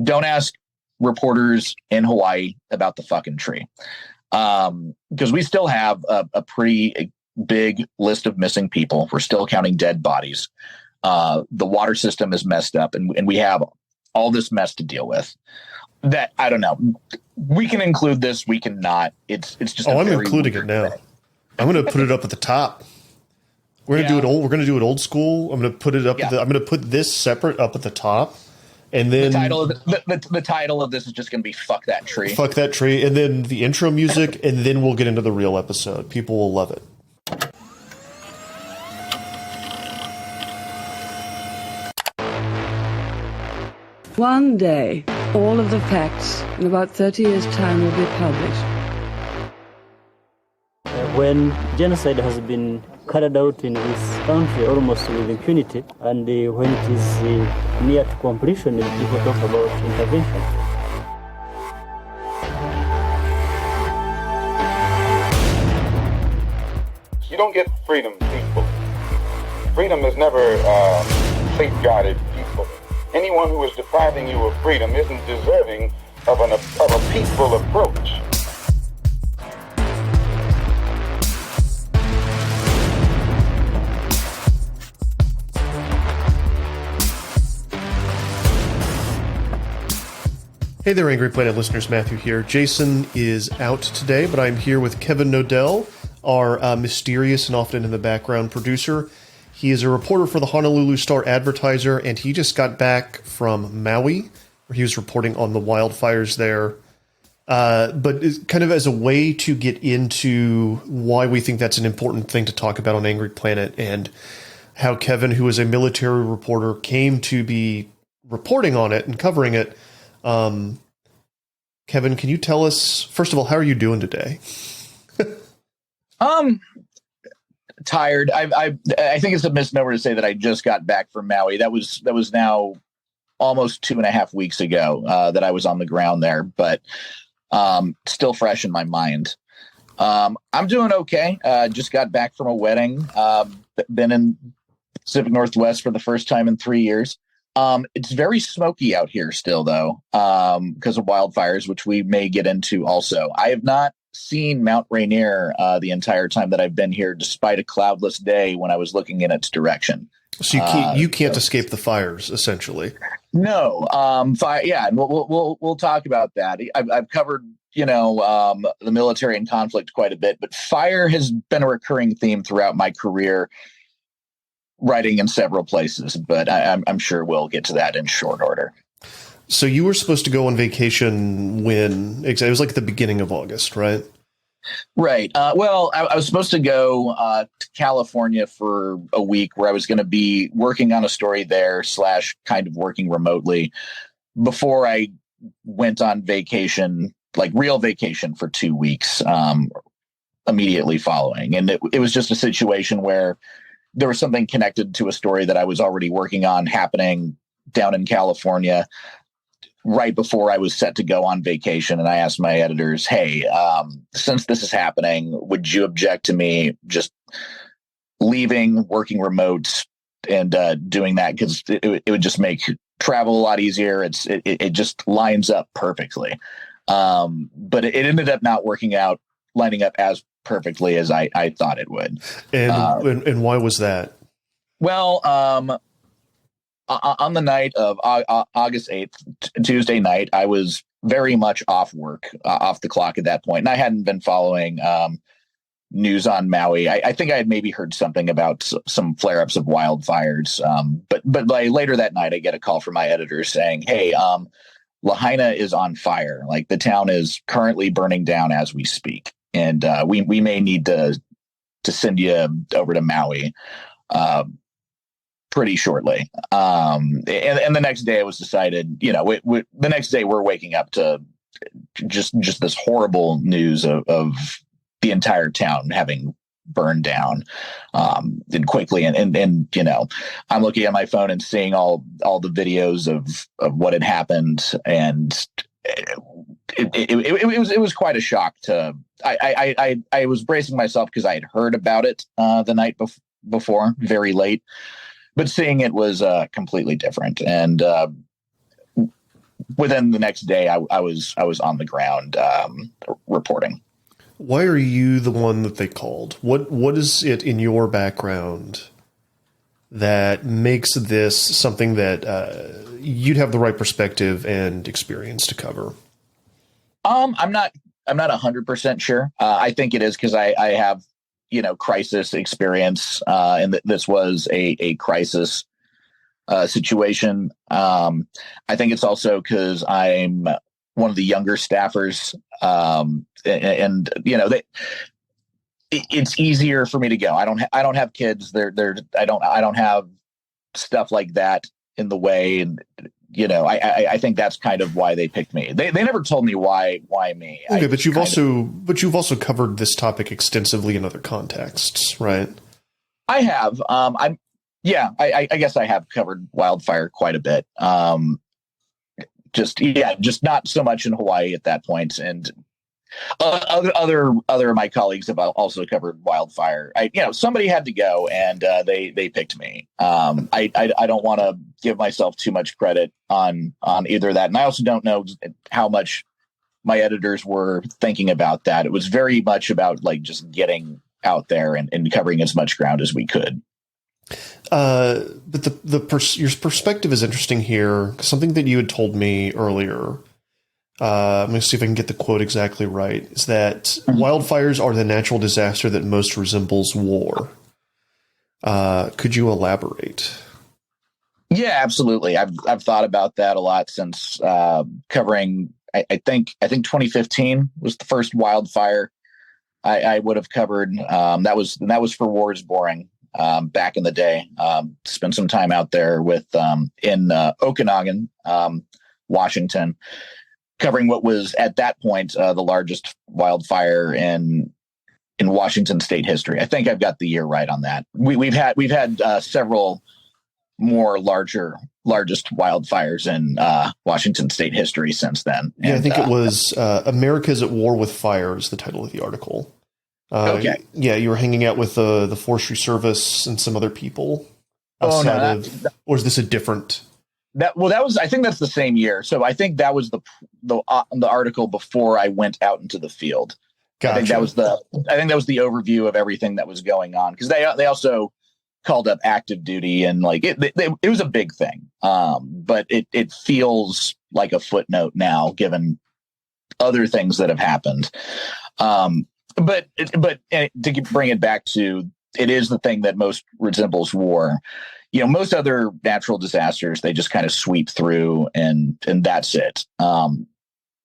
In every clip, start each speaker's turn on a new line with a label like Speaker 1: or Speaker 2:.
Speaker 1: don't ask reporters in Hawaii about the fucking tree. Because we still have a pretty big list of missing people. We're still counting dead bodies. The water system is messed up, and we have all this mess to deal with. That, I don't know. We can include this. We can not. It's just.
Speaker 2: I'm including it now. I'm going to put it up at the top. We're going to do it old. We're going to do it old school. I'm going to put it up. I'm going to put this separate up at the top, and then
Speaker 1: the title of this is just going to be "Fuck That Tree."
Speaker 2: Fuck that tree, and then the intro music, and then we'll get into the real episode. People will love it.
Speaker 3: One day, all of the facts in about 30 years' time will be published.
Speaker 4: When genocide has been carried out in this country almost with impunity, and when it is near to completion, people talk about intervention.
Speaker 5: You don't get freedom peacefully. Freedom is never safeguarded peacefully. Anyone who is depriving you of freedom isn't deserving of a peaceful approach.
Speaker 2: Hey there, Angry Planet listeners. Matthew here. Jason is out today, but I'm here with Kevin Knodell, our mysterious and often in the background producer. He is a reporter for the Honolulu Star-Advertiser, and he just got back from Maui, where he was reporting on the wildfires there. But kind of as a way to get into why we think that's an important thing to talk about on Angry Planet, and how Kevin, who is a military reporter, came to be reporting on it and covering it. Kevin, can you tell us, first of all, how are you doing today?
Speaker 1: Tired. I think it's a misnomer to say that I just got back from Maui. That was now almost 2.5 weeks ago that I was on the ground there, but still fresh in my mind. I'm doing okay. Just got back from a wedding. Been in Pacific Northwest for the first time in 3 years. It's very smoky out here still, though, because of wildfires, which we may get into also. I have not seen Mount Rainier the entire time that I've been here, despite a cloudless day when I was looking in its direction.
Speaker 2: So you can't escape the fires, essentially.
Speaker 1: No. Yeah, and we'll talk about that. I've covered, the military and conflict quite a bit, but fire has been a recurring theme throughout my career, writing in several places, but I'm sure we'll get to that in short order.
Speaker 2: So you were supposed to go on vacation when? It was like at the beginning of August, right?
Speaker 1: Right. Well, I was supposed to go to California for a week where I was going to be working on a story there / kind of working remotely before I went on vacation, like real vacation for 2 weeks immediately following. And it was just a situation where there was something connected to a story that I was already working on happening down in California right before I was set to go on vacation. And I asked my editors, hey, since this is happening, would you object to me just leaving, working remote, and doing that? Because it would just make travel a lot easier. It just lines up perfectly. But it ended up not lining up as perfectly as I thought it would.
Speaker 2: And why was that?
Speaker 1: Well, on the night of August 8th, Tuesday night, I was very much off the clock at that point. And I hadn't been following news on Maui. I think I had maybe heard something about some flare-ups of wildfires. But by later that night, I get a call from my editor saying, hey, Lahaina is on fire. Like, the town is currently burning down as we speak. And we may need to send you over to Maui pretty shortly. And the next day it was decided, the next day we're waking up to just this horrible news of the entire town having burned down and quickly. And I'm looking at my phone and seeing all the videos of what had happened. And it was quite a shock to, I was bracing myself because I had heard about it the night before, very late, but seeing it was completely different. And within the next day, I was on the ground reporting.
Speaker 2: Why are you the one that they called? What is it in your background that makes this something that you'd have the right perspective and experience to cover?
Speaker 1: I'm not 100% sure. I think it is because I have, crisis experience, and this was a crisis situation. I think it's also because I'm one of the younger staffers, and it's easier for me to go. I don't have kids. I don't have stuff like that in the way, and I think that's kind of why they picked me. They never told me why me.
Speaker 2: Okay, but you've also covered this topic extensively in other contexts, right?
Speaker 1: I have. I guess I have covered wildfire quite a bit. Just not so much in Hawaii at that point, and other of my colleagues have also covered wildfire. Somebody had to go, and they picked me. I don't want to give myself too much credit on either that, and I also don't know how much my editors were thinking about that. It was very much about just getting out there and covering as much ground as we could.
Speaker 2: But your perspective is interesting here. Something that you had told me earlier, I'm going to see if I can get the quote exactly right, is that wildfires are the natural disaster that most resembles war. Could you elaborate?
Speaker 1: Yeah, absolutely. I've thought about that a lot since covering. I think 2015 was the first wildfire I would have covered. That was for Wars Boring. Back in the day, spent some time out there with in Okanagan, Washington, covering what was at that point the largest wildfire in Washington state history. I think I've got the year right on that. We've had several more largest wildfires in Washington state history since then.
Speaker 2: Yeah, I think it was "America's at War with Fire" is the title of the article.
Speaker 1: Okay.
Speaker 2: Yeah, you were hanging out with the Forestry Service and some other people. Or is this a different?
Speaker 1: That was. I think that's the same year. So I think that was the article before I went out into the field.
Speaker 2: Gotcha.
Speaker 1: I think that was the overview of everything that was going on, because they also called up active duty, and it was a big thing. But it feels like a footnote now, given other things that have happened. But to bring it back to, it is the thing that most resembles war. Most other natural disasters, they just kind of sweep through and that's it.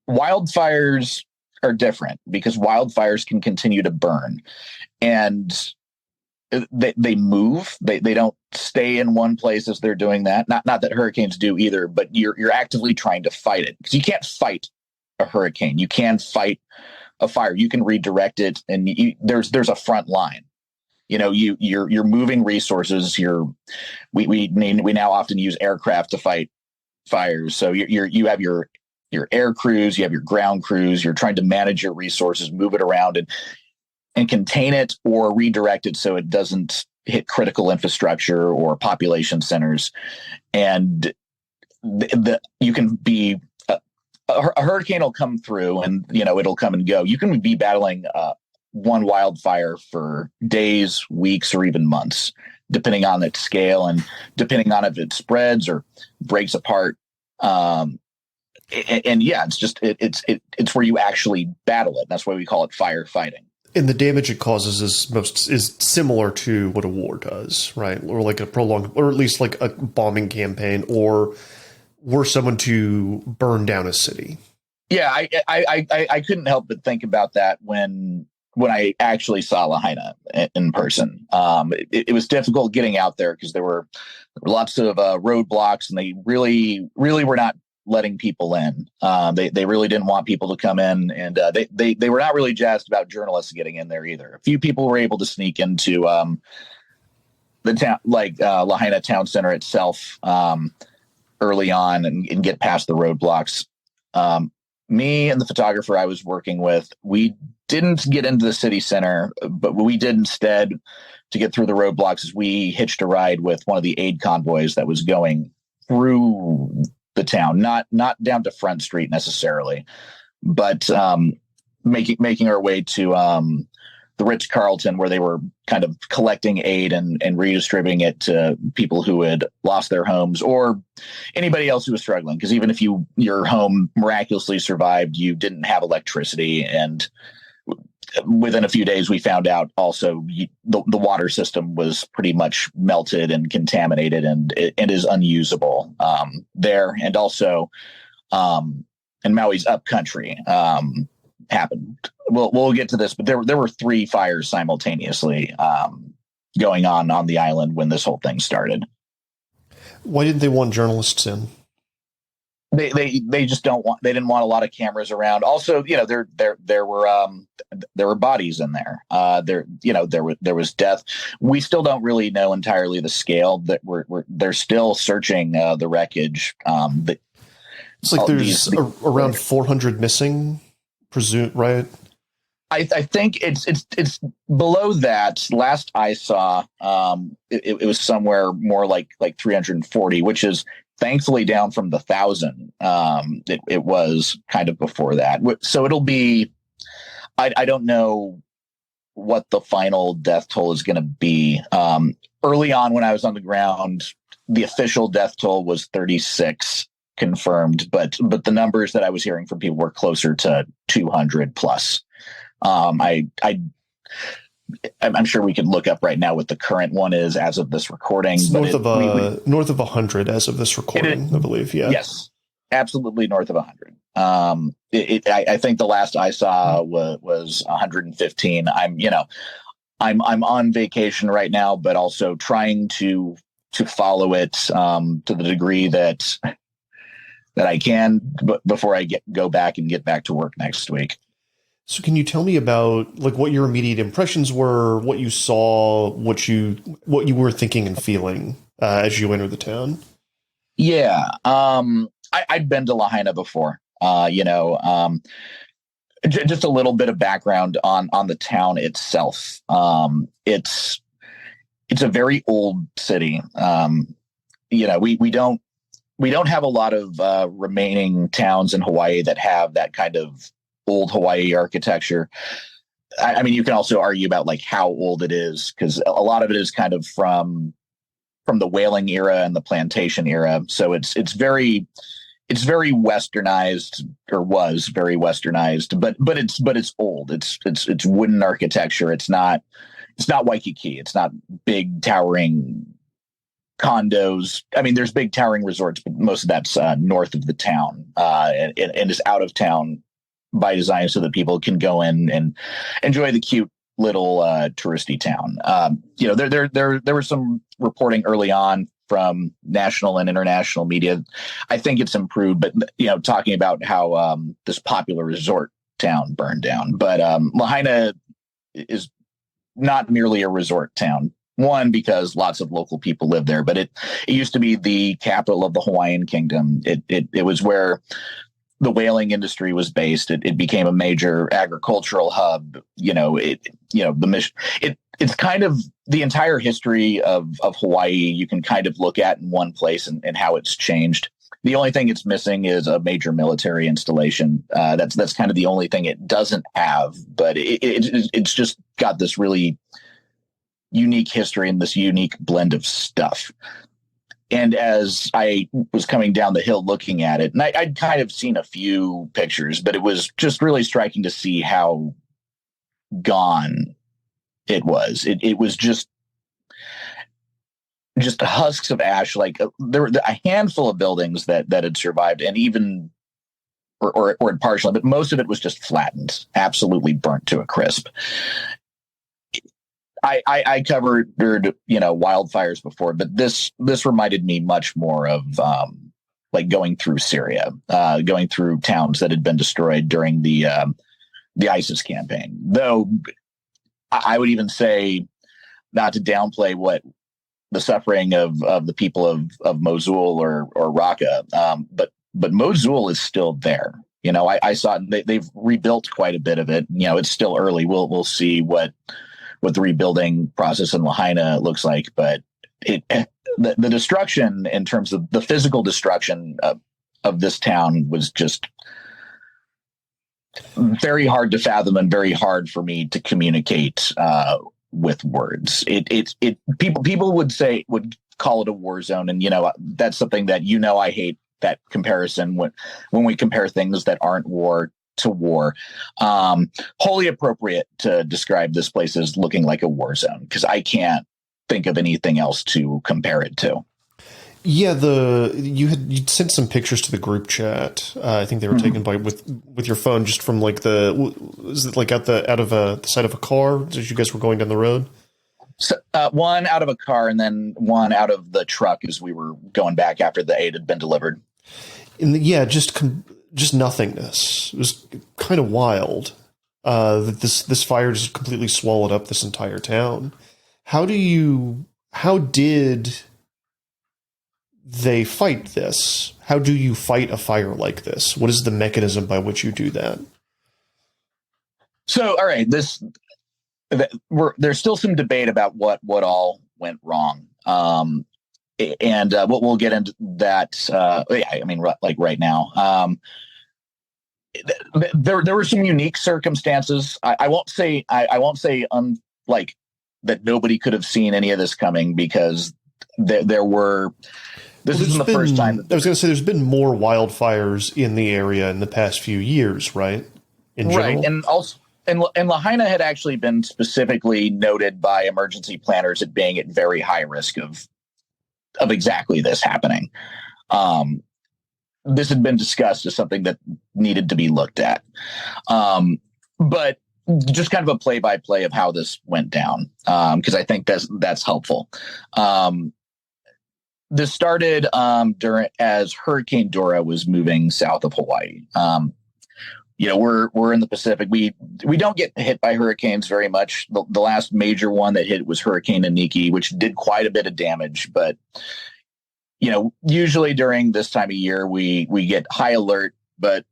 Speaker 1: Wildfires are different because wildfires can continue to burn, and they move. They don't stay in one place as they're doing that. Not that hurricanes do either, but you're actively trying to fight it, because you can't fight a hurricane. You can fight a fire. You can redirect it, and there's a front line. You're moving resources. We now often use aircraft to fight fires. So you have your air crews, you have your ground crews. You're trying to manage your resources, move it around, and contain it or redirect it so it doesn't hit critical infrastructure or population centers. And you can be. A hurricane will come through, and it'll come and go. You can be battling one wildfire for days, weeks, or even months, depending on its scale and depending on if it spreads or breaks apart. It's where you actually battle it. That's why we call it firefighting.
Speaker 2: And the damage it causes is similar to what a war does, right? Or like a prolonged, or at least like a bombing campaign, or were someone to burn down a city.
Speaker 1: Yeah, I couldn't help but think about that when I actually saw Lahaina in person. It was difficult getting out there because there were lots of roadblocks, and they really were not letting people in. They really didn't want people to come in, and they were not really jazzed about journalists getting in there either. A few people were able to sneak into the town, Lahaina town center itself, early on and get past the roadblocks. Me and the photographer I was working with, we didn't get into the city center, but what we did instead to get through the roadblocks is we hitched a ride with one of the aid convoys that was going through the town, not down to Front Street necessarily, but making our way to the Ritz-Carlton, where they were kind of collecting aid and redistributing it to people who had lost their homes or anybody else who was struggling. Because even if your home miraculously survived, you didn't have electricity. And within a few days, we found out also the water system was pretty much melted and contaminated and is unusable there. And also in Maui's upcountry happened. We'll get to this, but there were 3 fires simultaneously going on the island when this whole thing started.
Speaker 2: Why didn't they want journalists in?
Speaker 1: They just they didn't want a lot of cameras around. Also, there were bodies in there. There was death. We still don't really know entirely the scale. That they're still searching the wreckage.
Speaker 2: It's like there's around 400 missing, right?
Speaker 1: I think it's below that. Last I saw, it was somewhere more like 340, which is thankfully down from the 1,000. It was kind of before that. So it'll be, I don't know what the final death toll is going to be. Early on when I was on the ground, the official death toll was 36 confirmed, but the numbers that I was hearing from people were closer to 200 plus. I'm sure we could look up right now what the current one is as of this recording.
Speaker 2: It's north of 100 as of this recording, I believe. Yeah.
Speaker 1: Yes, absolutely north of 100. I think the last I saw was 115. I'm on vacation right now, but also trying to follow it to the degree that I can before I go back and get back to work next week.
Speaker 2: So can you tell me about what your immediate impressions were, what you saw, what you were thinking and feeling as you entered the town?
Speaker 1: Yeah. I'd been to Lahaina before, just a little bit of background on the town itself. It's a very old city. We don't have a lot of remaining towns in Hawaii that have that kind of old Hawaii architecture. I mean, you can also argue about how old it is, because a lot of it is kind of from the whaling era and the plantation era. So it's very westernized, or was very westernized, but it's old. It's wooden architecture. It's not Waikiki. It's not big towering condos. I mean, there's big towering resorts, but most of that's north of the town and is out of town by design, so that people can go in and enjoy the cute little touristy town. There was some reporting early on from national and international media. I think it's improved, but talking about how this popular resort town burned down. But Lahaina is not merely a resort town. One, because lots of local people live there, but it used to be the capital of the Hawaiian Kingdom. It was where the whaling industry was based. It became a major agricultural hub. It's kind of the entire history of Hawaii. You can kind of look at in one place and how it's changed. The only thing it's missing is a major military installation. That's kind of the only thing it doesn't have. But it's just got this really unique history and this unique blend of stuff. And as I was coming down the hill looking at it, and I'd kind of seen a few pictures, but it was just really striking to see how gone it was. It was just husks of ash. There were a handful of buildings that had survived, and even or partially, but most of it was just flattened, absolutely burnt to a crisp. I covered wildfires before, but this reminded me much more of going through Syria, going through towns that had been destroyed during the ISIS campaign. Though I would even say, not to downplay what the suffering of the people of Mosul or Raqqa, but Mosul is still there. I saw they've rebuilt quite a bit of it. It's still early. We'll see what the rebuilding process in Lahaina looks like, but the destruction in terms of the physical destruction of this town was just very hard to fathom and very hard for me to communicate with words. People would call it a war zone, and that's something that I hate that comparison when we compare things that aren't war to war. Wholly appropriate to describe this place as looking like a war zone, because I can't think of anything else to compare it to.
Speaker 2: Yeah, you'd sent some pictures to the group chat. I think they were taken with your phone, just from like is it like out of the side of a car as you guys were going down the road?
Speaker 1: So, one out of a car, and then one out of the truck as we were going back after the aid had been delivered. Just nothingness. It was kind of wild that this fire just completely swallowed up this entire town. How did they fight this? How do you fight a fire like this? What is the mechanism by which you do that? So, all right, there's still some debate about what all went wrong. And we'll get into that. Like right now, there were some unique circumstances. I won't say like that nobody could have seen any of this coming, because there were. This isn't the first time. I was going to say there's been more wildfires in the area in the past few years, right? Right, and also. And Lahaina had actually been specifically noted by emergency planners as being at very high risk of exactly this happening. This had been discussed as something that needed to be looked at. But just kind of a play-by-play of how this went down, because I think that's helpful. This started as Hurricane Dora was moving south of Hawaii. We're in the Pacific. We don't get hit by hurricanes very much. The last major one that hit was Hurricane Iniki, which did quite a bit of damage. But usually during this time of year, we get high alert. But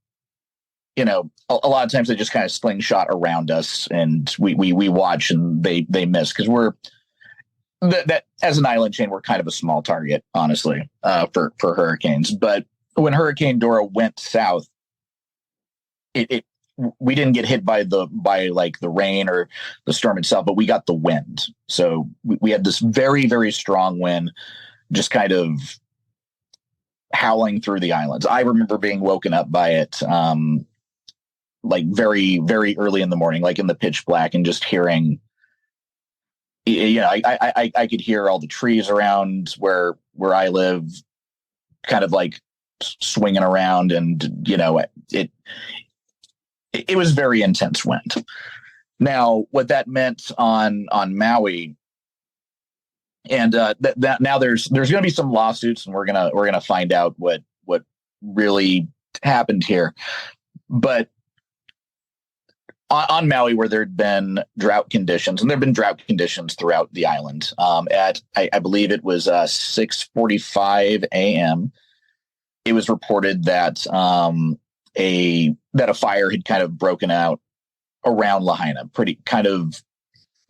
Speaker 1: a lot of times they just kind of slingshot around us, and we watch and they miss, because we're that as an island chain, we're kind of a small target, honestly, for hurricanes. But when Hurricane Dora went south, we didn't get hit by the rain or the storm itself, but we got the wind. So we had this very, very strong wind just kind of howling through the islands. I remember being woken up by it very, very early in the morning, like in the pitch black, and just hearing, I could hear all the trees around where I live kind of like swinging around, and it was very intense wind. Now, what that meant on Maui, and that now there's going to be some lawsuits, and we're gonna find out what really happened here. But on Maui, where there'd been drought conditions, and there've been drought conditions throughout the island. At I believe it was 6:45 a.m. It was reported that a fire had kind of broken out around Lahaina, pretty kind of,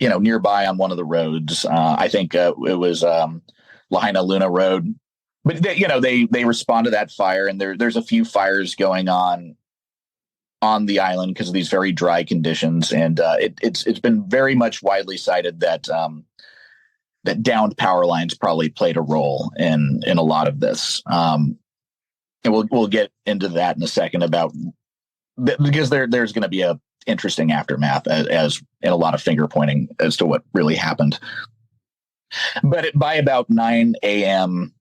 Speaker 1: nearby on one of the roads. I think it was Lahaina Luna Road. But they respond to that fire, and there's a few fires going on the island because of these very dry conditions, and it's been very much widely cited that that downed power lines probably played a role in a lot of this. And we'll get into that in a second because there's going to be a interesting aftermath as in a lot of finger pointing as to what really happened. But by about 9 a.m.,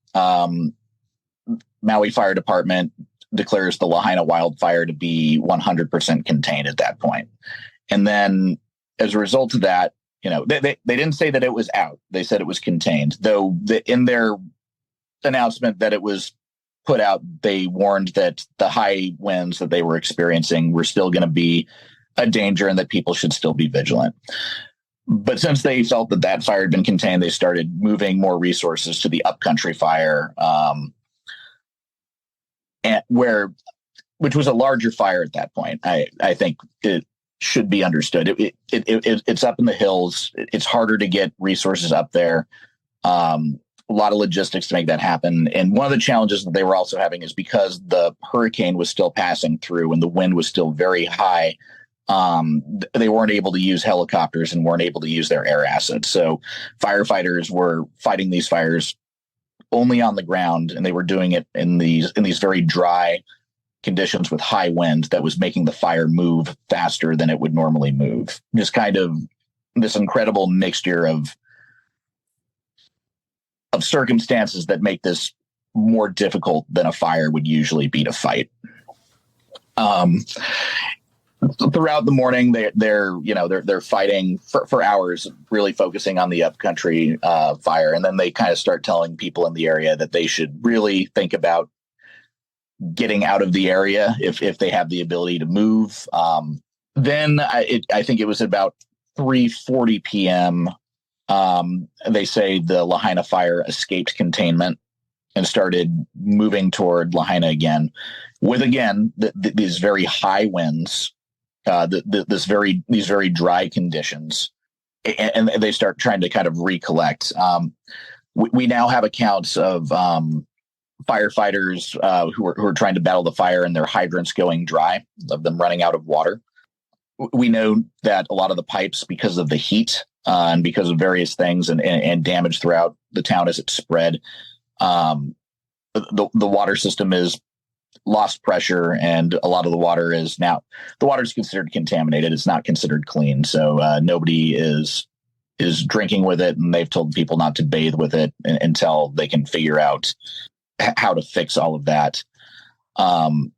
Speaker 1: Maui Fire Department declares the Lahaina wildfire to be 100% contained at that point. And then as a result of that, they didn't say that it was out. They said it was contained, though in their announcement that it was put out, they warned that the high winds that they were experiencing were still going to be a danger and that people should still be vigilant. But since they felt that fire had been contained, they started moving more resources to the upcountry fire, which was a larger fire at that point. I think it should be understood. It's up in the hills. It's harder to get resources up there. a lot of logistics to make that happen. And one of the challenges that they were also having is because the hurricane was still passing through and the wind was still very high. They weren't able to use helicopters and weren't able to use their air assets. So firefighters were fighting these fires only on the ground, and they were doing it in these very dry conditions with high wind that was making the fire move faster than it would normally move. Just kind of this incredible mixture of circumstances that make this more difficult than a fire would usually be to fight. Throughout the morning, they're fighting for hours, really focusing on the upcountry fire, and then they kind of start telling people in the area that they should really think about getting out of the area if they have the ability to move. Then I think it was about 3:40 p.m. They say the Lahaina fire escaped containment and started moving toward Lahaina again, with these very high winds, these very dry conditions, and they start trying to kind of recollect. We now have accounts of firefighters who are trying to battle the fire and their hydrants going dry, of them running out of water. We know that a lot of the pipes, because of the heat and because of various things and damage throughout the town as it spread, the water system is lost pressure, and a lot of the water is considered contaminated. It's not considered clean. So nobody is drinking with it, and they've told people not to bathe with it until they can figure out how to fix all of that. The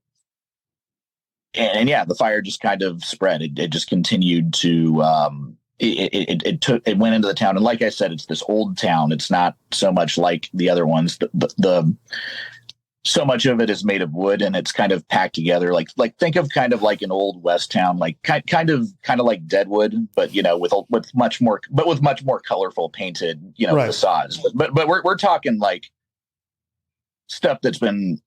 Speaker 1: fire just kind of spread. It just continued to, it went into the town. And like I said, it's this old town. It's not so much like the other ones. So much of it is made of wood, and it's kind of packed together. Like think of kind of like an old West town, like kind of like Deadwood, but with much more colorful painted,
Speaker 2: right,
Speaker 1: facades. But we're talking like stuff that's been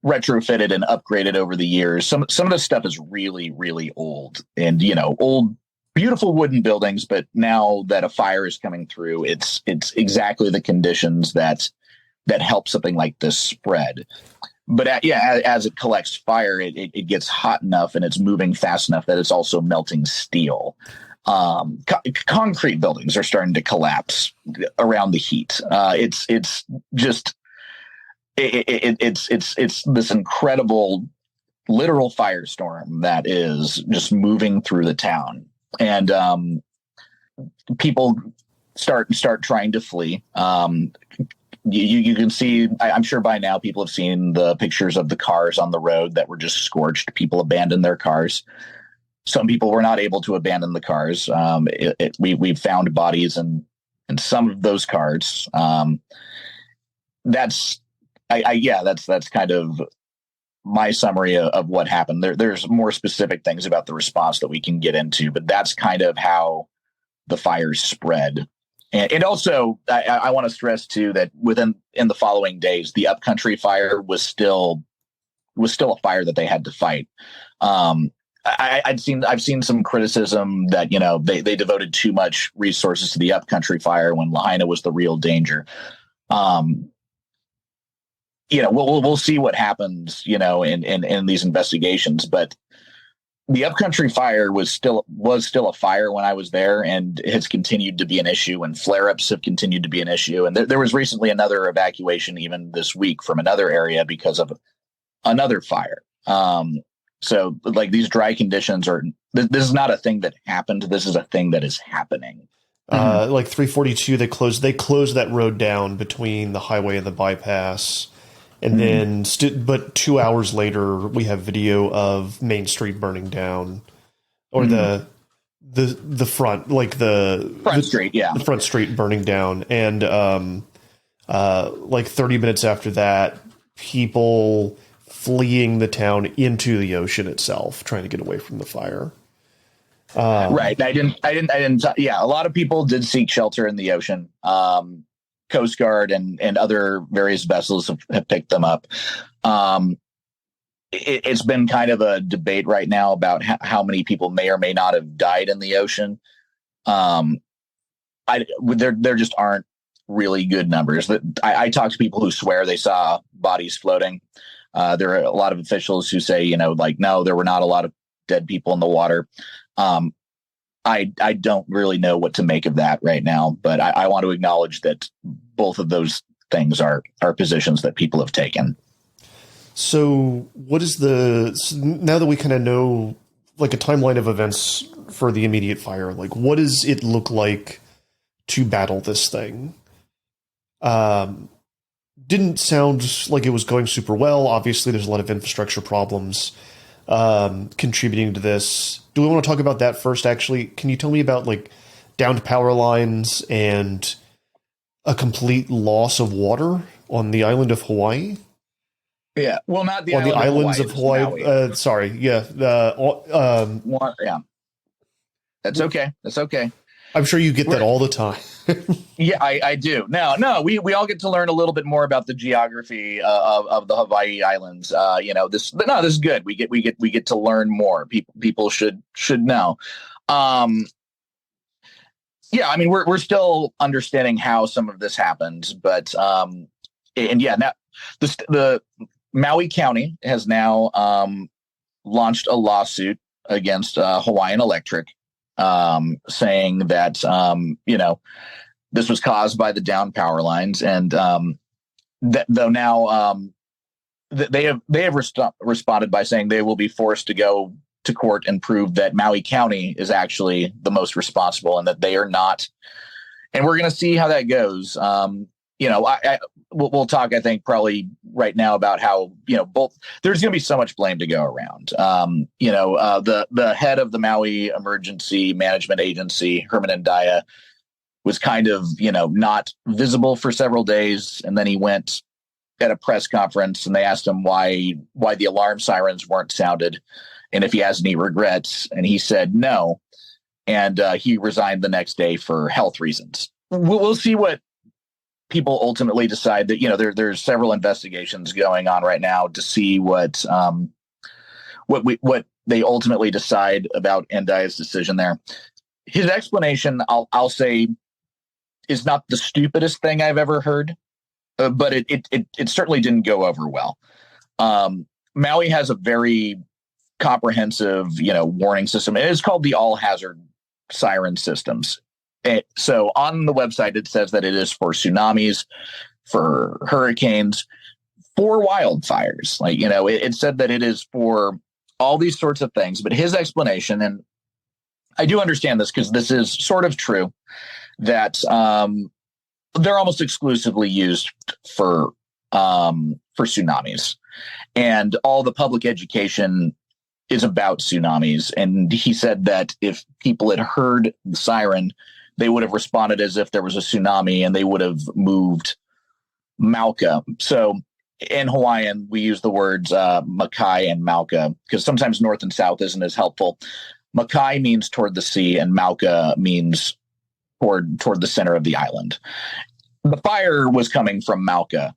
Speaker 1: retrofitted and upgraded over the years. Some of the stuff is really, really old, and old, beautiful wooden buildings. But now that a fire is coming through, it's exactly the conditions that help something like this spread. But as it collects fire, it gets hot enough and it's moving fast enough that it's also melting steel. Concrete buildings are starting to collapse around the heat. It's just it's this incredible literal firestorm that is just moving through the town, and people start trying to flee. You can see, I'm sure by now people have seen the pictures of the cars on the road that were just scorched. People abandoned their cars. Some people were not able to abandon the cars. We've found bodies in some of those cars. That's kind of my summary of what happened. There's more specific things about the response that we can get into, but that's kind of how the fires spread. And also, I want to stress too that in the following days, the upcountry fire was still a fire that they had to fight. I've seen some criticism that they devoted too much resources to the upcountry fire when Lahaina was the real danger. We'll see what happens, in these investigations, but the upcountry fire was still a fire when I was there, and has continued to be an issue, and flare-ups have continued to be an issue. And there was recently another evacuation even this week from another area because of another fire. So like these dry conditions this is not a thing that happened. This is a thing that is happening.
Speaker 2: Like 342, they closed that road down between the highway and the bypass. And then, but 2 hours later, we have video of Main Street burning down, or the front, like the front street burning down. And like 30 minutes after that, people fleeing the town into the ocean itself, trying to get away from the fire.
Speaker 1: Right. I didn't. Yeah, a lot of people did seek shelter in the ocean. Coast Guard and other various vessels have picked them up. It's been kind of a debate right now about how many people may or may not have died in the ocean. There just aren't really good numbers. That I talk to people who swear they saw bodies floating. There are a lot of officials who say, like, no, there were not a lot of dead people in the water. I don't really know what to make of that right now, but I want to acknowledge that both of those things are positions that people have taken.
Speaker 2: So what is now that we kind of know like a timeline of events for the immediate fire, like what does it look like to battle this thing? Didn't sound like it was going super well. Obviously there's a lot of infrastructure problems contributing to this. Do we want to talk about that first? Actually, can you tell me about like downed power lines and a complete loss of water on the island of Hawaii?
Speaker 1: Yeah, well, not the
Speaker 2: on the islands of Hawaii.
Speaker 1: Sorry,
Speaker 2: yeah.
Speaker 1: Yeah, that's okay. That's okay.
Speaker 2: I'm sure you get that all the time.
Speaker 1: Yeah, I do. No, we all get to learn a little bit more about the geography of the Hawaii Islands. This is good. We get to learn more. People should know. Yeah, I mean, we're still understanding how some of this happened, but now the Maui County has now launched a lawsuit against Hawaiian Electric, saying that this was caused by the down power lines, and though now they have responded by saying they will be forced to go to court and prove that Maui County is actually the most responsible and that they are not. And we're going to see how that goes. We'll talk, I think, probably right now about how, both there's going to be so much blame to go around. The head of the Maui Emergency Management Agency, Herman Andaya, was kind of, not visible for several days. And then he went at a press conference and they asked him why the alarm sirens weren't sounded and if he has any regrets. And he said no. And he resigned the next day for health reasons. We'll see what people ultimately decide. That there's several investigations going on right now to see what they ultimately decide about Andaya's decision there. His explanation, I'll say, is not the stupidest thing I've ever heard, but it certainly didn't go over well. Maui has a very comprehensive warning system. It is called the all hazard siren systems. So on the website, it says that it is for tsunamis, for hurricanes, for wildfires. It said that it is for all these sorts of things. But his explanation, and I do understand this because this is sort of true, that they're almost exclusively used for tsunamis, and all the public education is about tsunamis. And he said that if people had heard the siren, they would have responded as if there was a tsunami and they would have moved Mauka. So in Hawaiian, we use the words Makai and Mauka because sometimes north and south isn't as helpful. Makai means toward the sea and Mauka means toward the center of the island. The fire was coming from Mauka.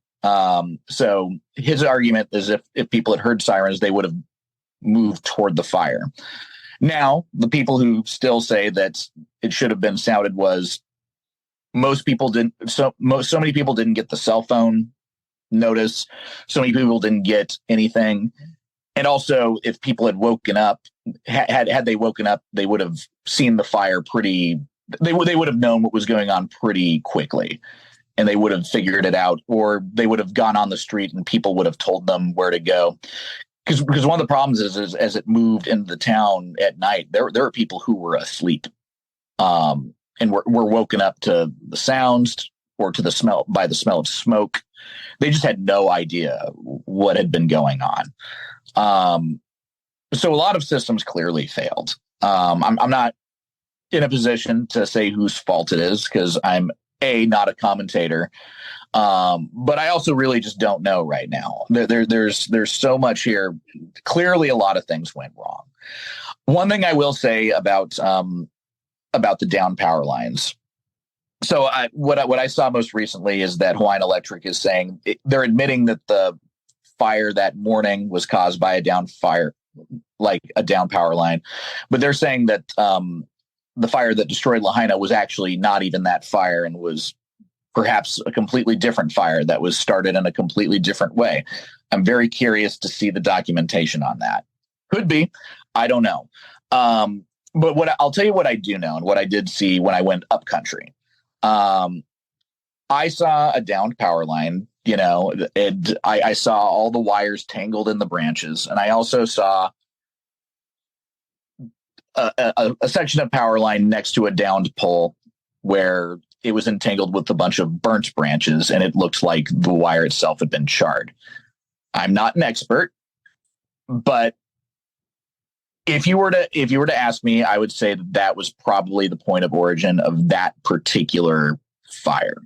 Speaker 1: So his argument is if people had heard sirens, they would have moved toward the fire. Now, the people who still say that it should have been sounded was most people didn't. So many people didn't get the cell phone notice. So many people didn't get anything. And also, if people had woken up, had they woken up, they would have seen the fire pretty. They would have known what was going on pretty quickly, and they would have figured it out, or they would have gone on the street and people would have told them where to go. Because one of the problems is as it moved into the town at night, there were people who were asleep, and were woken up to the sounds or to the smell of smoke. They just had no idea what had been going on. So a lot of systems clearly failed. I'm not in a position to say whose fault it is because I'm not a commentator. But I also really just don't know right now. There's so much here. Clearly, a lot of things went wrong. One thing I will say about the down power lines. So what I saw most recently is that Hawaiian Electric is saying they're admitting that the fire that morning was caused by a down power line, but they're saying that the fire that destroyed Lahaina was actually not even that fire and was perhaps a completely different fire that was started in a completely different way. I'm very curious to see the documentation on that. Could be. I don't know. But I'll tell you what I do know and what I did see when I went up country. I saw a downed power line, I saw all the wires tangled in the branches. And I also saw a section of power line next to a downed pole where it was entangled with a bunch of burnt branches, and it looked like the wire itself had been charred. I'm not an expert, but if you were to ask me, I would say that was probably the point of origin of that particular fire.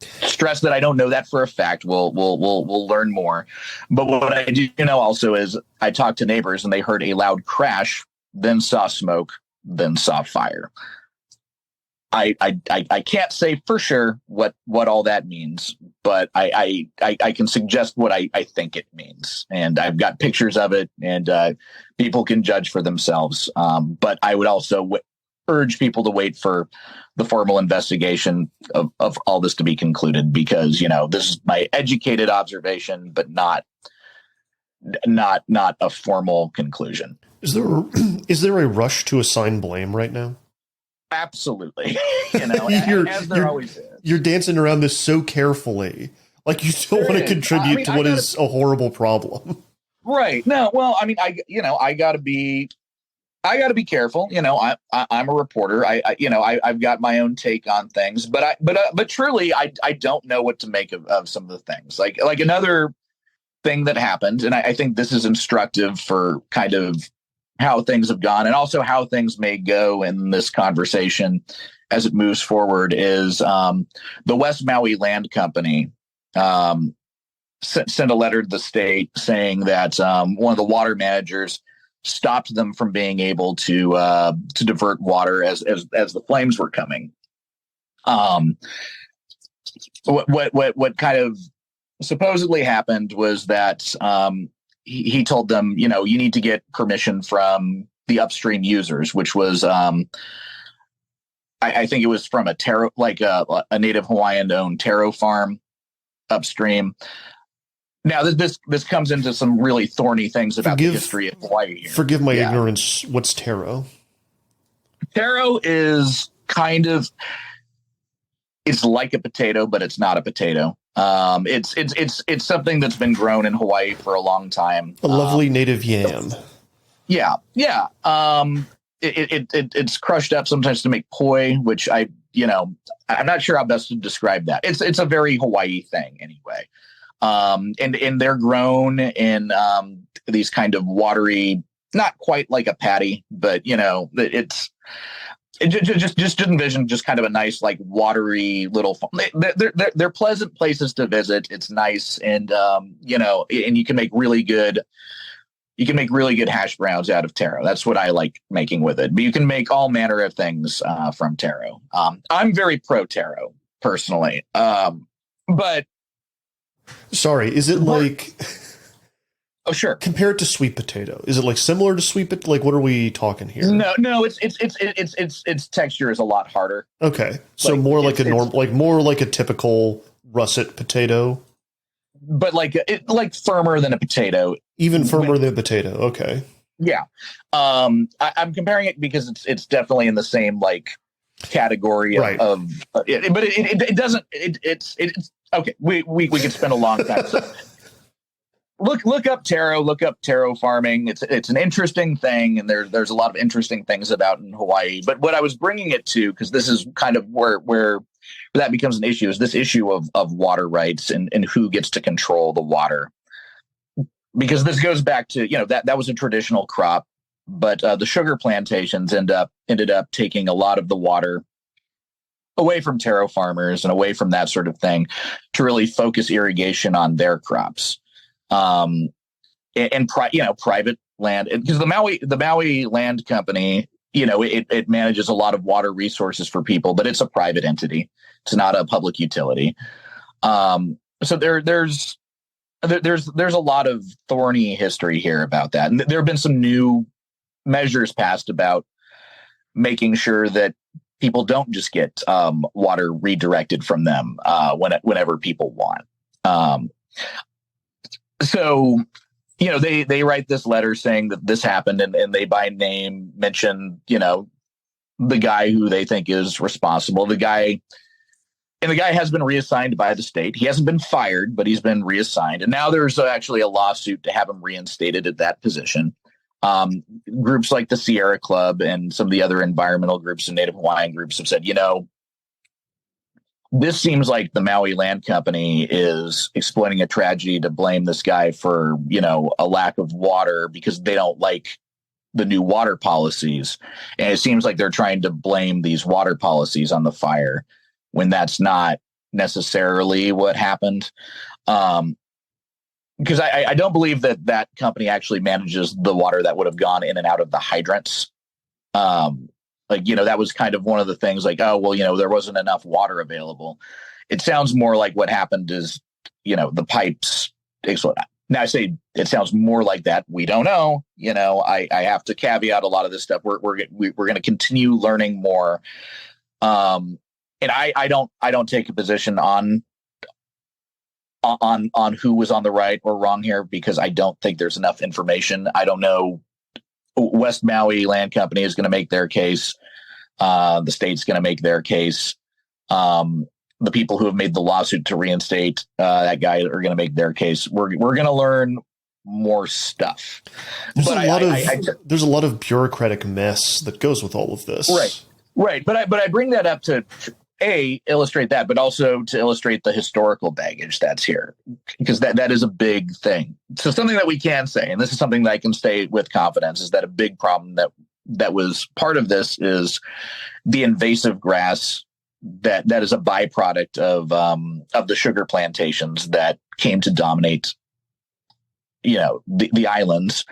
Speaker 1: Stress that I don't know that for a fact. We'll learn more. But what I do know also is I talked to neighbors and they heard a loud crash, then saw smoke, then saw fire. I can't say for sure what all that means, but I can suggest what I think it means. And I've got pictures of it, and people can judge for themselves. But I would also urge people to wait for the formal investigation of all this to be concluded, because, this is my educated observation, but not a formal conclusion.
Speaker 2: Is there a rush to assign blame right now?
Speaker 1: Absolutely. As there always is.
Speaker 2: You're dancing around this so carefully. Like you don't want to contribute to what is a horrible problem. Right.
Speaker 1: No, well, I gotta be careful. I'm a reporter. I've got my own take on things, but truly, I don't know what to make of some of the things. Like another thing that happened, and I think this is instructive for kind of how things have gone and also how things may go in this conversation as it moves forward, is the West Maui Land Company sent a letter to the state saying that one of the water managers stopped them from being able to divert water as the flames were coming. What kind of supposedly happened was that he told them, you need to get permission from the upstream users, which was, I think it was from a taro, like a native Hawaiian owned taro farm upstream. Now this comes into some really thorny things about the history of Hawaii here.
Speaker 2: Forgive my ignorance. What's taro?
Speaker 1: Taro is it's like a potato, but it's not a potato. It's something that's been grown in Hawaii for a long time.
Speaker 2: A lovely native yam.
Speaker 1: Yeah. It's crushed up sometimes to make poi, which I'm not sure how best to describe that. It's a very Hawaii thing anyway. And they're grown in these kind of watery, not quite like a patty, but just envision just kind of a nice, like, watery little. They're pleasant places to visit. It's nice, and and you can make really good hash browns out of taro. That's what I like making with it. But you can make all manner of things from taro. I'm very pro taro personally, but
Speaker 2: sorry, is it like?
Speaker 1: Oh, sure.
Speaker 2: Compared to sweet potato, is it like similar to sweet potato? Like, what are we talking here?
Speaker 1: No. Its texture is a lot harder.
Speaker 2: Okay, so more like a typical russet potato,
Speaker 1: but like firmer than a potato.
Speaker 2: Even firmer than a potato. Okay.
Speaker 1: Yeah, I'm comparing it because it's definitely in the same like category of,
Speaker 2: right.
Speaker 1: but it doesn't. It's okay. We could spend a long time. So, Look up taro farming. It's an interesting thing, and there's a lot of interesting things about in Hawaii. But what I was bringing it to, because this is kind of where that becomes an issue, is this issue of water rights and who gets to control the water. Because this goes back to that was a traditional crop, but the sugar plantations ended up taking a lot of the water away from taro farmers and away from that sort of thing to really focus irrigation on their crops. Private land, because the Maui Land Company, it manages a lot of water resources for people, but it's a private entity. It's not a public utility. So there's a lot of thorny history here about that. And there have been some new measures passed about making sure that people don't just get water redirected from them whenever people want. So, you know, they write this letter saying that this happened, and they by name mention, you know, the guy who they think is responsible. The guy has been reassigned by the state. He hasn't been fired, but he's been reassigned. And now there's actually a lawsuit to have him reinstated at that position. Groups like the Sierra Club and some of the other environmental groups and Native Hawaiian groups have said, you know, this seems like the Maui Land Company is exploiting a tragedy to blame this guy for, you know, a lack of water because they don't like the new water policies. And it seems like they're trying to blame these water policies on the fire when that's not necessarily what happened. Because I don't believe that company actually manages the water that would have gone in and out of the hydrants. Like, you know, that was kind of one of the things like, oh, well, you know, there wasn't enough water available. It sounds more like what happened is, you know, the pipes exploded. Now I say it sounds more like that. We don't know. You know, I have to caveat a lot of this stuff. We're going to continue learning more. And I don't take a position on who was on the right or wrong here because I don't think there's enough information. I don't know. West Maui Land Company is going to make their case. The state's going to make their case. The people who have made the lawsuit to reinstate that guy are going to make their case. We're going to learn more stuff.
Speaker 2: There's a lot of bureaucratic mess that goes with all of this.
Speaker 1: Right. But I bring that up to illustrate that, but also to illustrate the historical baggage that's here, because that is a big thing. So something that we can say, and this is something that I can say with confidence, is that a big problem that was part of this is the invasive grass that is a byproduct of the sugar plantations that came to dominate, you know, the islands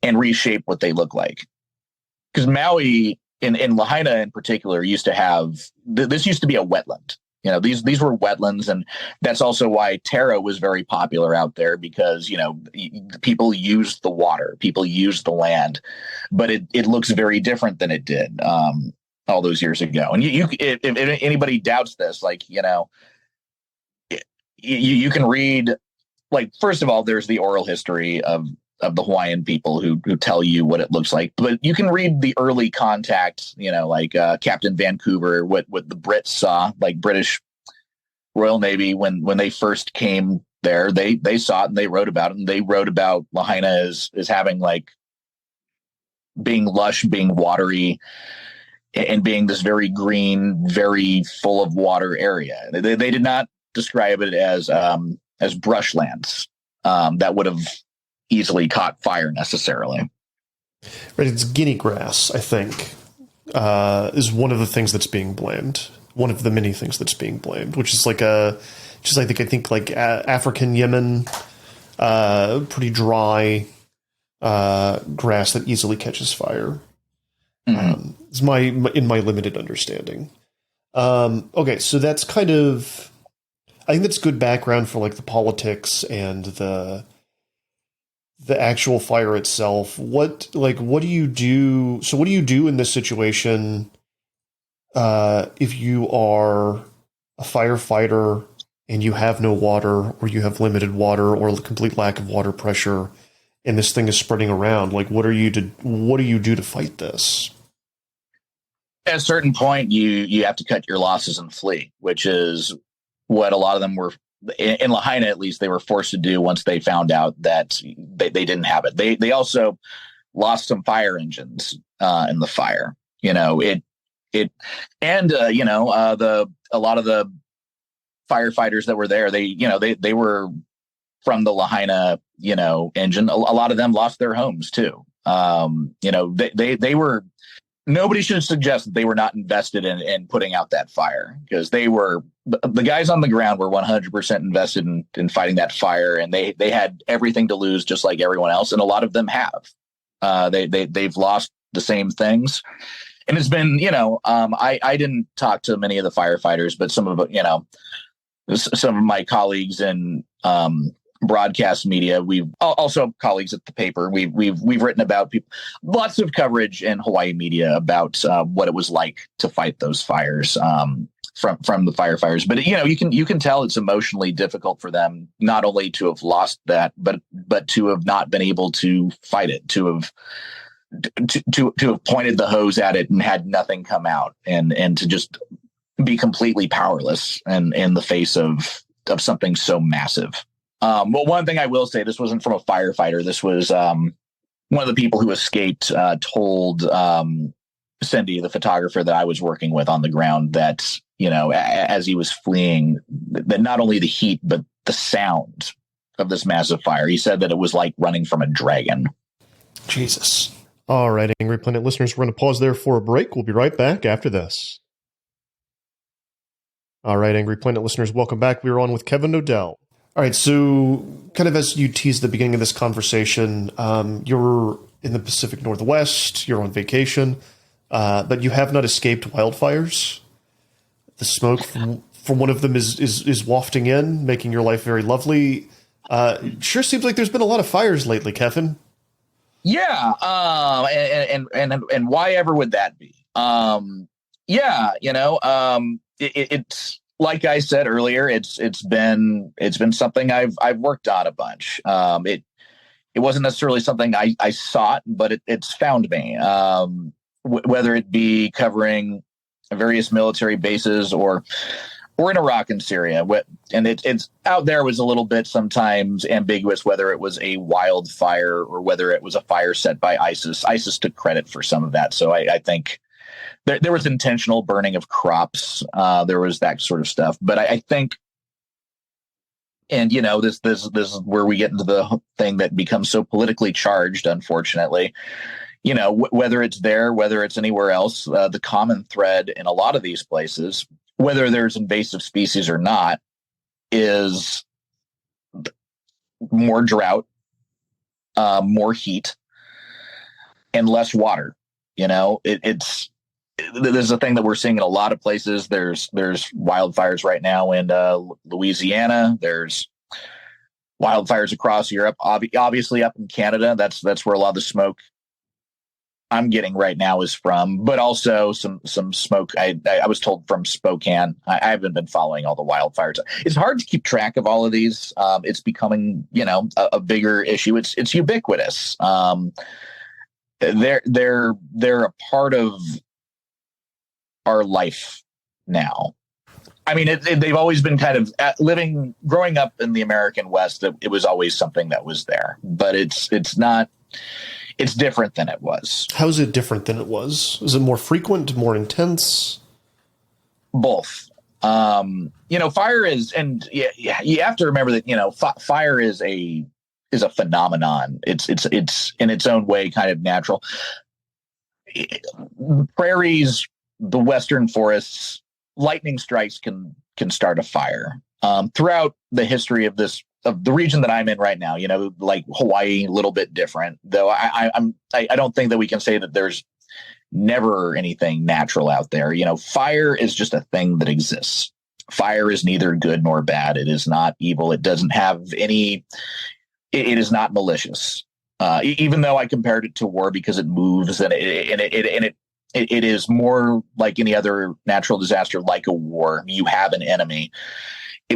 Speaker 1: and reshape what they look like. Because Maui in Lahaina in particular used to have this used to be a wetland. You know, these were wetlands, and that's also why taro was very popular out there because, you know, people used the water, people used the land, but it looks very different than it did all those years ago. And if anybody doubts this, like, you know, you can read, like, first of all, there's the oral history of the Hawaiian people who tell you what it looks like, but you can read the early contact, you know, like Captain Vancouver, what the Brits saw, like British Royal Navy when they first came there, they saw it and they wrote about it, and they wrote about Lahaina as having, like, being lush, being watery, and being this very green, very full of water area. They did not describe it as brushlands that would have easily caught fire necessarily.
Speaker 2: Right, it's guinea grass, I think, is one of the things that's being blamed. One of the many things that's being blamed, which is like I think African Yemen, pretty dry grass that easily catches fire.
Speaker 1: Mm-hmm.
Speaker 2: Is in my limited understanding. Okay, so that's kind of, I think that's good background for, like, the politics and the actual fire itself. What do you do? So what do you do in this situation if you are a firefighter and you have no water, or you have limited water, or a complete lack of water pressure, and this thing is spreading around? Like, what do you do to fight this?
Speaker 1: At a certain point, you have to cut your losses and flee, which is what a lot of them were. In Lahaina, at least, they were forced to do once they found out that they didn't have it. They also lost some fire engines in the fire. You know, a lot of the firefighters that were there, they were from the Lahaina, you know, engine. A lot of them lost their homes too. You know, they were. Nobody should suggest that they were not invested in putting out that fire, because they were, the guys on the ground were 100% invested in fighting that fire, and they had everything to lose just like everyone else. And a lot of them have, they've lost the same things. And it's been, you know, I didn't talk to many of the firefighters, but some of my colleagues in broadcast media. We've also colleagues at the paper. We've written about people, lots of coverage in Hawaii media about what it was like to fight those fires from the firefighters. But you can tell it's emotionally difficult for them, not only to have lost that, but to have not been able to fight it, to have pointed the hose at it and had nothing come out, and to just be completely powerless in the face of something so massive. Well, one thing I will say, this wasn't from a firefighter. This was one of the people who escaped told Cindy, the photographer that I was working with on the ground, that, as he was fleeing, that not only the heat, but the sound of this massive fire, he said that it was like running from a dragon.
Speaker 2: Jesus. All right, Angry Planet listeners, we're going to pause there for a break. We'll be right back after this. All right, Angry Planet listeners, welcome back. We are on with Kevin Knodell. All right, so kind of as you teased at the beginning of this conversation, you're in the Pacific Northwest, you're on vacation, but you have not escaped wildfires. The smoke from one of them is wafting in, making your life very lovely. Sure seems like there's been a lot of fires lately, Kevin.
Speaker 1: Yeah, and why ever would that be? It's like I said earlier, it's been something I've worked on a bunch. It wasn't necessarily something I sought, but it's found me. Whether it be covering various military bases or in Iraq and Syria, and it's out there was a little bit sometimes ambiguous whether it was a wildfire or whether it was a fire set by ISIS. ISIS took credit for some of that, so I think there was intentional burning of crops. There was that sort of stuff. But I think, and this is where we get into the thing that becomes so politically charged, unfortunately. Whether it's there, whether it's anywhere else, the common thread in a lot of these places, whether there's invasive species or not, is more drought, more heat, and less water. There's a thing that we're seeing in a lot of places. There's wildfires right now in Louisiana. There's wildfires across Europe. Obviously, up in Canada, that's where a lot of the smoke I'm getting right now is from. But also some smoke. I was told from Spokane. I haven't been following all the wildfires. It's hard to keep track of all of these. It's becoming a bigger issue. It's ubiquitous. They're a part of our life now. I mean, they've always been kind of growing up in the American West. It was always something that was there, but it's not. It's different than it was.
Speaker 2: How is it different than it was? Is it more frequent, more intense?
Speaker 1: Both. Fire is, and you have to remember that fire is a phenomenon. It's in its own way kind of natural. Prairies, the western forests, lightning strikes can start a fire. Throughout the history of the region that I'm in right now, like Hawaii, a little bit different, though I don't think that we can say that there's never anything natural out there. Fire is just a thing that exists. Fire is neither good nor bad. It is not evil. It doesn't have any, it is not malicious. Even though I compared it to war because it moves and it is more like any other natural disaster, like a war. You have an enemy,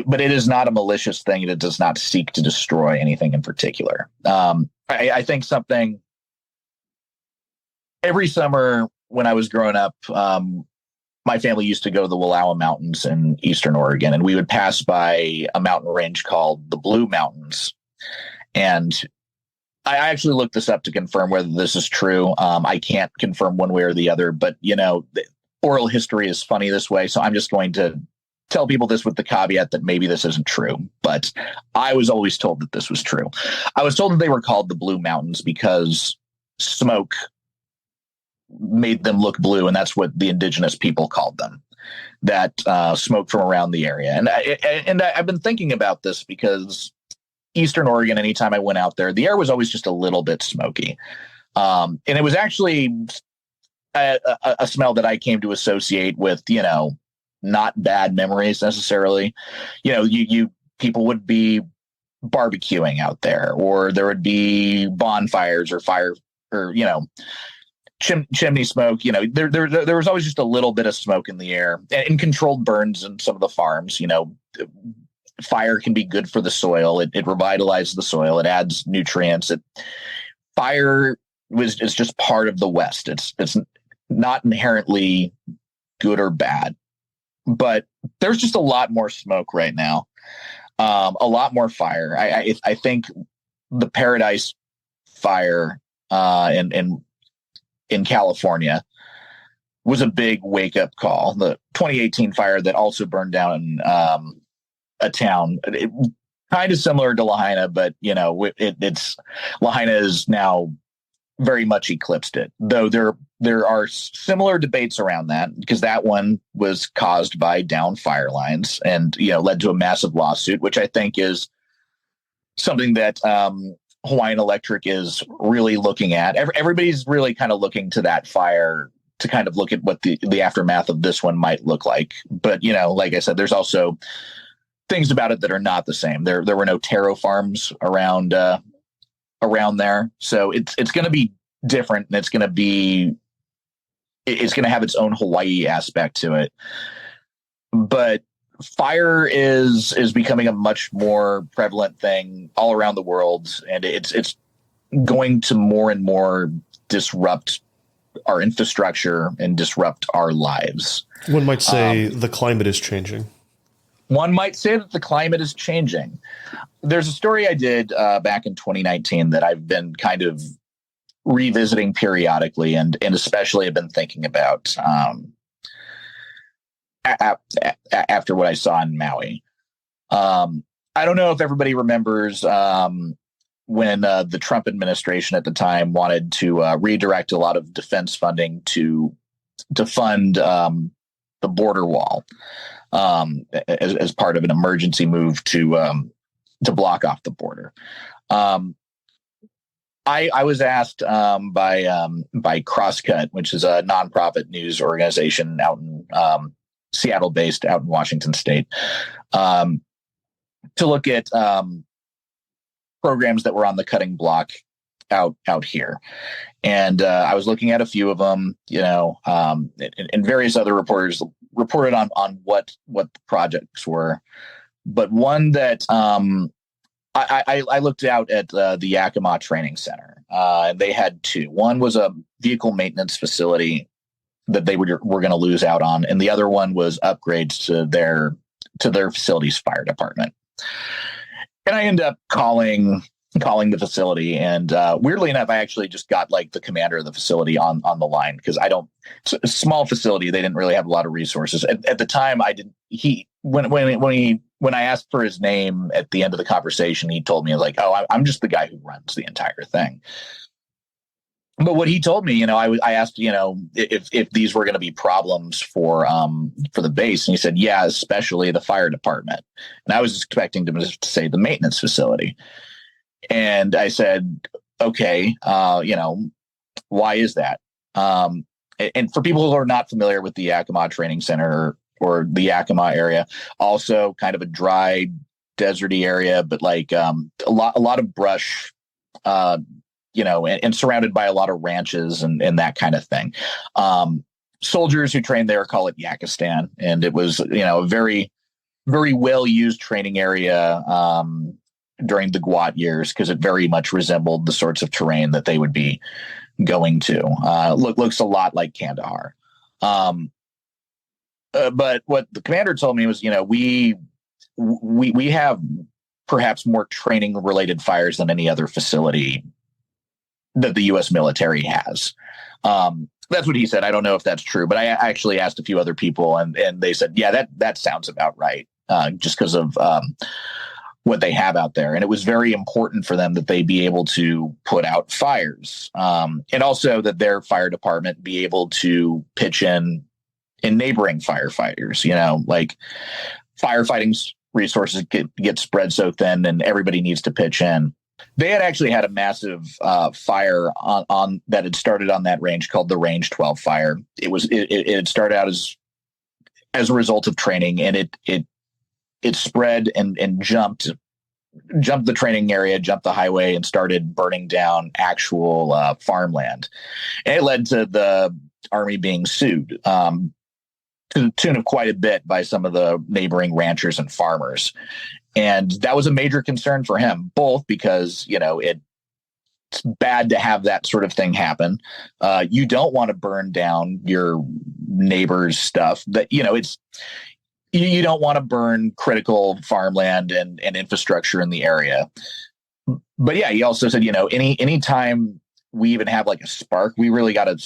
Speaker 1: but it is not a malicious thing. It does not seek to destroy anything in particular. I think something every summer when I was growing up, my family used to go to the Wallowa Mountains in Eastern Oregon, and we would pass by a mountain range called the Blue Mountains. And I actually looked this up to confirm whether this is true. I can't confirm one way or the other, but oral history is funny this way. So I'm just going to tell people this with the caveat that maybe this isn't true, but I was always told that this was true. I was told that they were called the Blue Mountains because smoke made them look blue, and that's what the indigenous people called them, that smoke from around the area. And I've been thinking about this because Eastern Oregon, anytime I went out there, the air was always just a little bit smoky. And it was actually a smell that I came to associate with, not bad memories necessarily. People would be barbecuing out there, or there would be bonfires or fire, or, chimney smoke. There was always just a little bit of smoke in the air, and controlled burns in some of the farms. Fire can be good for the soil. It revitalizes the soil. It adds nutrients. Fire is just part of the West. It's not inherently good or bad, but there's just a lot more smoke right now. A lot more fire. I think the Paradise Fire in California was a big wake up call. The 2018 fire that also burned down a town, kind of similar to Lahaina, but it's Lahaina is now very much eclipsed it. Though there are similar debates around that, because that one was caused by down fire lines and led to a massive lawsuit, which I think is something that Hawaiian Electric is really looking at. Everybody's really kind of looking to that fire to kind of look at what the aftermath of this one might look like. But like I said, there's also things about it that are not the same. There were no taro farms around there, so it's going to be different, and it's going to have its own Hawaii aspect to it. But fire is becoming a much more prevalent thing all around the world, and it's going to more and more disrupt our infrastructure and disrupt our lives.
Speaker 2: One might say the climate is changing.
Speaker 1: One might say that the climate is changing. There's a story I did back in 2019 that I've been kind of revisiting periodically, and especially have been thinking about after what I saw in Maui. I don't know if everybody remembers when the Trump administration at the time wanted to redirect a lot of defense funding to fund the border wall. As part of an emergency move to block off the border. I was asked by Crosscut, which is a nonprofit news organization out in Seattle based, out in Washington State, to look at programs that were on the cutting block out here. And I was looking at a few of them, and various other reporters reported on what the projects were. But one that I looked out at the Yakima Training Center, and they had two. One was a vehicle maintenance facility that they were going to lose out on, and the other one was upgrades to their facility's fire department. And I ended up calling the facility, and weirdly enough, I actually just got like the commander of the facility on the line, because it's a small facility. They didn't really have a lot of resources at the time. When I asked for his name at the end of the conversation, he told me, like, "Oh, I'm just the guy who runs the entire thing." But what he told me, I asked, if these were going to be problems for the base, and he said, "Yeah, especially the fire department." And I was expecting him to say the maintenance facility. And I said, okay, why is that? And for people who are not familiar with the Yakima Training Center or the Yakima area, also kind of a dry, deserty area, but like a lot of brush, and surrounded by a lot of ranches and that kind of thing. Soldiers who trained there call it Yakistan, and it was a very, very well used training area during the Guat years, because it very much resembled the sorts of terrain that they would be going to. Looks a lot like Kandahar. But what the commander told me was, we have perhaps more training related fires than any other facility that the U.S. military has. That's what he said. I don't know if that's true, but I actually asked a few other people, and they said, yeah, that sounds about right. Just because of what they have out there. And it was very important for them that they be able to put out fires, and also that their fire department be able to pitch in neighboring firefighters. Like firefighting resources get spread so thin, and everybody needs to pitch in. They had actually had a massive fire on that had started on that range called the Range 12 fire. It had started out as a result of training, and it spread and jumped jumped the training area, jumped the highway, and started burning down actual farmland. And it led to the Army being sued to the tune of quite a bit by some of the neighboring ranchers and farmers. And that was a major concern for him, both because, it's bad to have that sort of thing happen. You don't want to burn down your neighbor's stuff. That you don't want to burn critical farmland and infrastructure in the area. But yeah, he also said, any time we even have like a spark, we really got to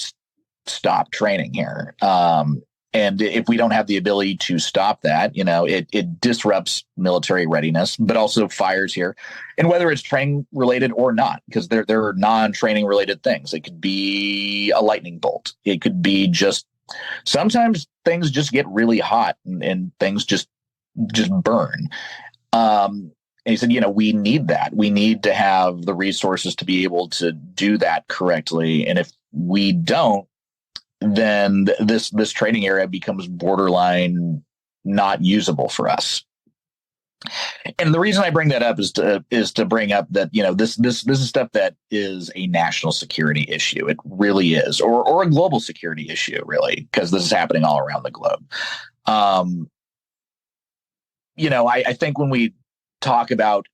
Speaker 1: stop training here. And if we don't have the ability to stop that, it disrupts military readiness, but also fires here. And whether it's training related or not, because there are non-training related things. It could be a lightning bolt. It could be just sometimes things just get really hot and things just burn. And he said, we need that. We need to have the resources to be able to do that correctly. And if we don't, then this training area becomes borderline not usable for us. And the reason I bring that up is to bring up that, this is stuff that is a national security issue. It really is, or a global security issue, really, because this is happening all around the globe. I think when we talk about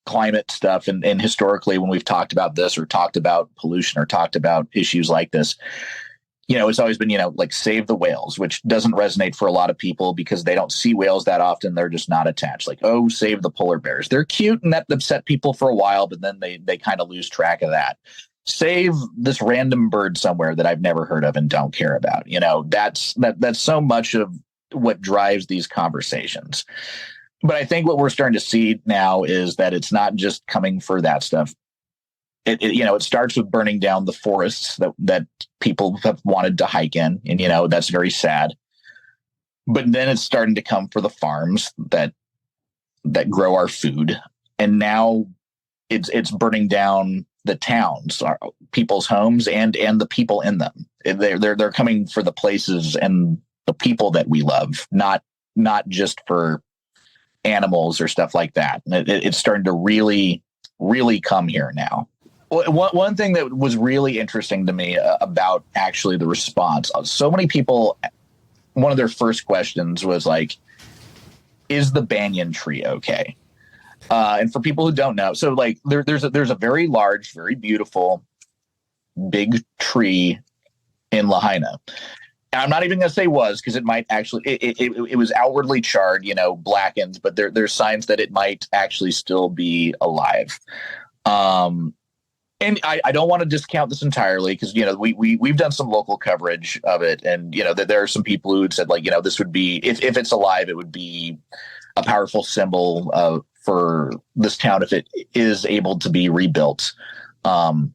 Speaker 1: climate stuff and historically when we've talked about this or talked about pollution or talked about issues like this, it's always been, like save the whales, which doesn't resonate for a lot of people because they don't see whales that often. They're just not attached. Like, oh, save the polar bears. They're cute and that upset people for a while, but then they kind of lose track of that. Save this random bird somewhere that I've never heard of and don't care about. That's so much of what drives these conversations. But I think what we're starting to see now is that it's not just coming for that stuff. It starts with burning down the forests that people have wanted to hike in. And, that's very sad. But then it's starting to come for the farms that grow our food. And now it's burning down the towns, people's homes and the people in them. They're coming for the places and the people that we love, not just for animals or stuff like that. And it's starting to really, really come here now. One thing that was really interesting to me about actually the response, so many people, one of their first questions was like, is the banyan tree okay? And for people who don't know, so like there's a very large, very beautiful, big tree in Lahaina. I'm not even going to say was, because it might actually, it was outwardly charred, blackened, but there's signs that it might actually still be alive. And I don't want to discount this entirely because, we've done some local coverage of it. And, that there are some people who had said, like, this would be, if it's alive, it would be a powerful symbol for this town if it is able to be rebuilt. That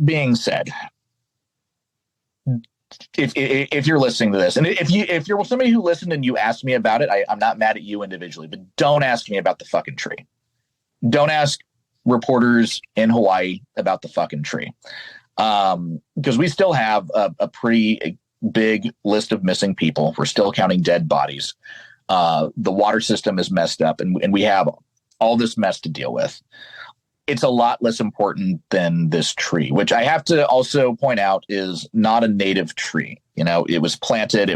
Speaker 1: being said, if you're listening to this, and if you're somebody who listened and you asked me about it, I'm not mad at you individually, but don't ask me about the fucking tree. Don't ask reporters in Hawaii about the fucking tree. Because we still have a pretty big list of missing people. We're still counting dead bodies. The water system is messed up and we have all this mess to deal with. It's a lot less important than this tree, which I have to also point out is not a native tree. It was planted.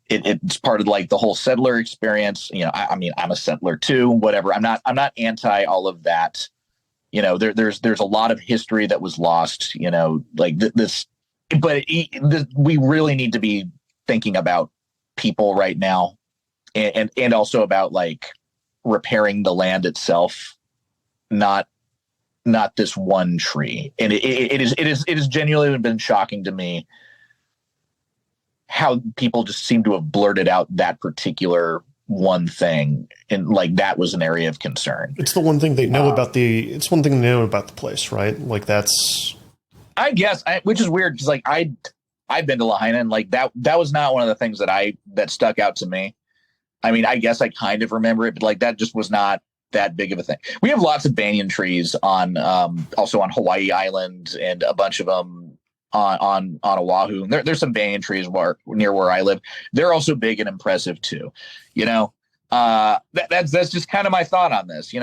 Speaker 1: It's part of like the whole settler experience. I mean, I'm a settler too, whatever. I'm not anti all of that. There's a lot of history that was lost, like this, but we really need to be thinking about people right now and also about like repairing the land itself, not this one tree. And it is genuinely been shocking to me how people just seem to have blurted out that particular one thing, and like that was an area of concern.
Speaker 2: It's the one thing they know about it's one thing they know about the place, right? Like that's,
Speaker 1: I guess, which is weird because like I've been to Lahaina and like that was not one of the things that stuck out to me. I mean, I guess I kind of remember it, but like that just was not that big of a thing. We have lots of banyan trees on also on Hawaii Island and a bunch of them on Oahu. There's some banyan trees near where I live. They're also big and impressive too. That's just kind of my thought on this.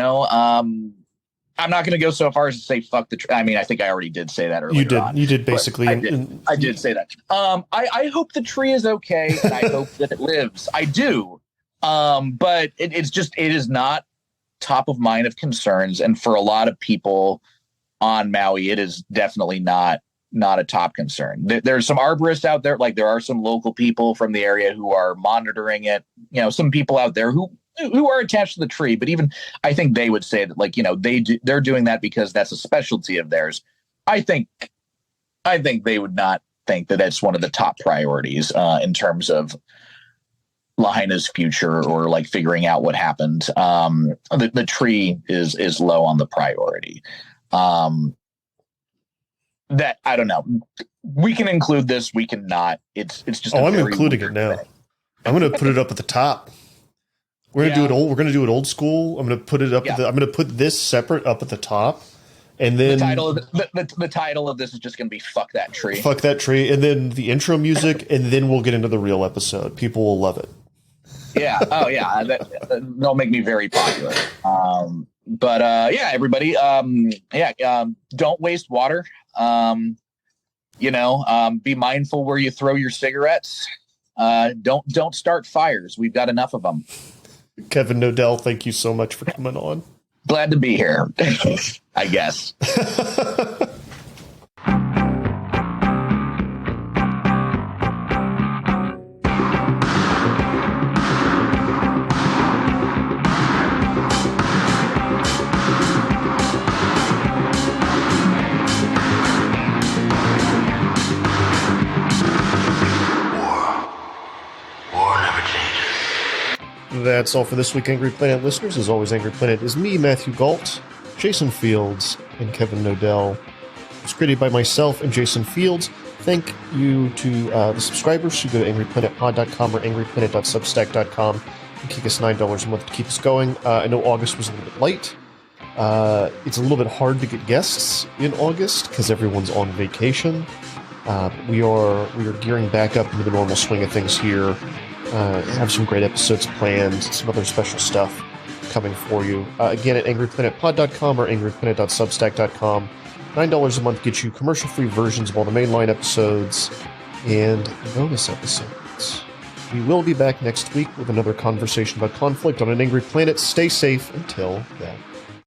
Speaker 1: I'm not going to go so far as to say fuck the tree. I mean, I think I already did say that earlier.
Speaker 2: You did basically.
Speaker 1: I did say that. I hope the tree is okay, and I hope that it lives. I do. But it is not top of mind of concerns, and for a lot of people on Maui, it is definitely not a top concern. There's some arborists out there, like there are some local people from the area who are monitoring it. Some people out there who are attached to the tree, but even I think they would say that they're doing that because that's a specialty of theirs. I think they would not think that that's one of the top priorities in terms of Lahaina's future or like figuring out what happened. The tree is low on the priority. That I don't know. We can include this. We cannot. It's just.
Speaker 2: I'm including it now. I'm going to put it up at the top. We're going to do it old. We're going to do it old school. I'm going to put it up. I'm going to put this separate up at the top, and then
Speaker 1: the title of this is just going to be "Fuck That Tree."
Speaker 2: Fuck that tree, and then the intro music, and then we'll get into the real episode. People will love it.
Speaker 1: Yeah. Oh, yeah. That'll make me very popular. But everybody. Don't waste water. Be mindful where you throw your cigarettes. Don't start fires. We've got enough of them.
Speaker 2: Kevin Knodell, thank you so much for coming on.
Speaker 1: Glad to be here, I guess.
Speaker 2: That's all for this week, Angry Planet listeners. As always, Angry Planet is me, Matthew Galt, Jason Fields, and Kevin Knodell. It's created by myself and Jason Fields. Thank you to the subscribers who go to angryplanetpod.com or angryplanet.substack.com and kick us $9 a month to keep us going. I know August was a little bit light. It's a little bit hard to get guests in August because everyone's on vacation. We are gearing back up into the normal swing of things here. Have some great episodes planned, some other special stuff coming for you. Again, at angryplanetpod.com or angryplanet.substack.com. $9 a month gets you commercial-free versions of all the mainline episodes and bonus episodes. We will be back next week with another conversation about conflict on an Angry Planet. Stay safe until then.